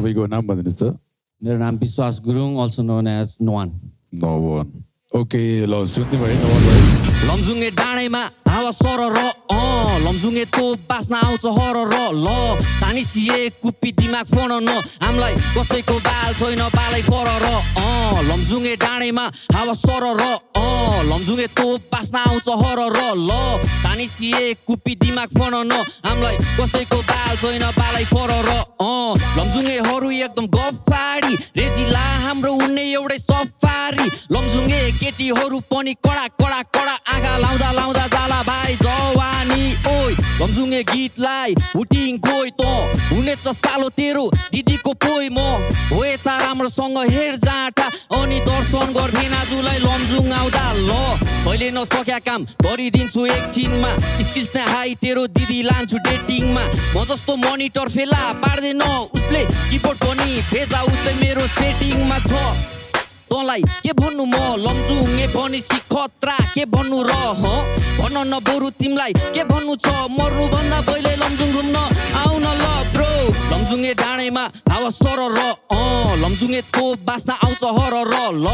तपाईँको नाम भनिदिनुहोस् त मेरो नाम विश्वास गुरुङ अल्सो नोन एज नवान ओके ल सुन्ने भयो नवान भाइ लमजुङे डाँडैमा हावा सर र लमजुङे तोप बास्न आउँछ हर र ल तानिसिए कुप्पी दिमाग फोन न हामीलाई कसैको बाल छैन बालै फर र लमजुङे डाँडैमा हावा सर र लमजुङे तोप बास्न आउँछ हर र ल तानिसिए कुप्पी दिमाग फोन न हामीलाई कसैको बाल छैन बालै फर र लमजुङेहरू एकदम गफाडी रेजिला हाम्रो उन्ने एउटै सफारी लमजुङे केटीहरू पनि कडा कडा कडा आँखा लाउँदा लाउँदा जाला भाइ जवानी ओइ लमजुङे गीतलाई हुटिङ कोइ त हुनेछ सालो तेरो दिदीको पोइ म हो यता राम्रोसँग हेर जाँटा अनि दर्शन गर भेनाजुलाई लमजुङ आउँदा ल कहिले नसक्या काम गरिदिन्छु एकछिनमा स्किल्स नै हाई तेरो दिदी लान्छु डेटिङमा म जस्तो मोनिटर फेला पार्दैन उसले किबोर्ड पनि भेजाउ चाहिँ मेरो सेटिङमा छ तँलाई के भन्नु म लमजुङे भनेपछि खतरा के भन्नु र भन्न न बरु तिमीलाई के भन्नु छ मर्नुभन्दा पहिले लमजुङ घुम्न आउन ल ब्रो लमजुङे डाँडैमा हावा सर र लमजुङे तोप बास्न आउँछ हर र ल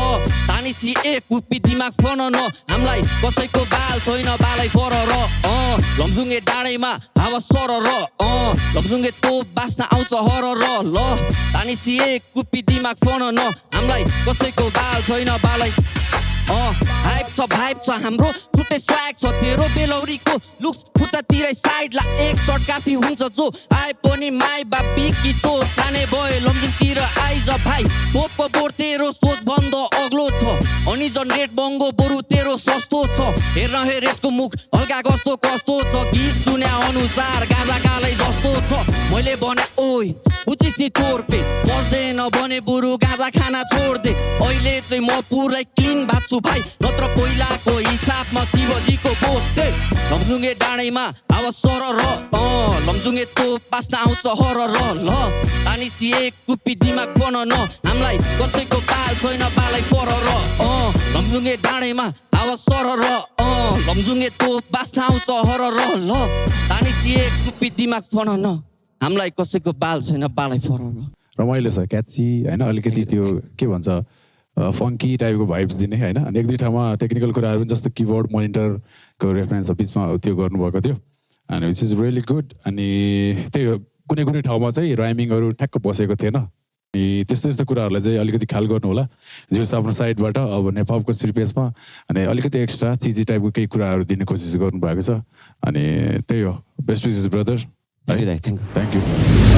तानिसी एक कुप्पी दिमाग फन न हामीलाई कसैको बाल छैन बालै फर र लमजुङे डाँडैमा हावा सर र लमजुङे तोप बास्न आउँछ हर र ल तानिसी एक कुप्पी दिमाग फन न हामीलाई कसैको बाल छैन बालै हाइप छ भाइप छ हाम्रो छुट्टै स्वाग छ तेरो बेलौरीको लुक्स उतातिरै साइडला एक सर्ट काफी हुन्छ जो आए पनि माई बापी कि तो ताने भयो लमजुङतिर आइज भाइ तोपको बोर तेरो सोच बन्द अग्लो छ अनि जनरेट बङ्गो बरु तेरो सस्तो छ हेर हेर यसको मुख हल्का कस्तो कस्तो छ गीत सुन्या अनुसार गाजा कालै जस्तो छ मैले भने ओइ बुझिस् नि तोर्पे बस्दैन भने बरु गाजा खाना छोड्दे अहिले चाहिँ म पुरै क्लिन भएको छु भाइ नत्र पहिलाको हिसाबमा शिवजीको बोस्टे लमजुङे डाँडैमा हावा सर र लमजुङे तोप बास्न आउँछ हर र ल तानिसी एक कुप्पी दिमाग फन न हामीलाई कसैको बाल छैन बालै फर र लमजुङे डाँडैमा हावा सर र लमजुङे तोप बास्न आउँछ हर र ल तानिसी एक कुप्पी दिमाग फन न हामीलाई कसैको बाल छैन बालै फर र रमाइलो छ क्याची होइन अलिकति त्यो के भन्छ फङ्की टाइपको भाइब्स दिने होइन अनि एक दुई ठाउँमा टेक्निकल कुराहरू पनि जस्तो किबोर्ड मोनिटरको रेफरेन्स बिचमा त्यो गर्नुभएको थियो अनि विच इज रियली गुड अनि त्यही कुनै कुनै ठाउँमा चाहिँ राइमिङहरू ठ्याक्क बसेको थिएन अनि त्यस्तो त्यस्तो कुराहरूलाई चाहिँ अलिकति ख्याल गर्नु होला जस आफ्नो साइडबाट अब नेपालको स्लिपेजमा अनि अलिकति एक्स्ट्रा चिजी टाइपको केही कुराहरू दिने कोसिस गर्नुभएको छ अनि त्यही हो best wishes brother thank you thank you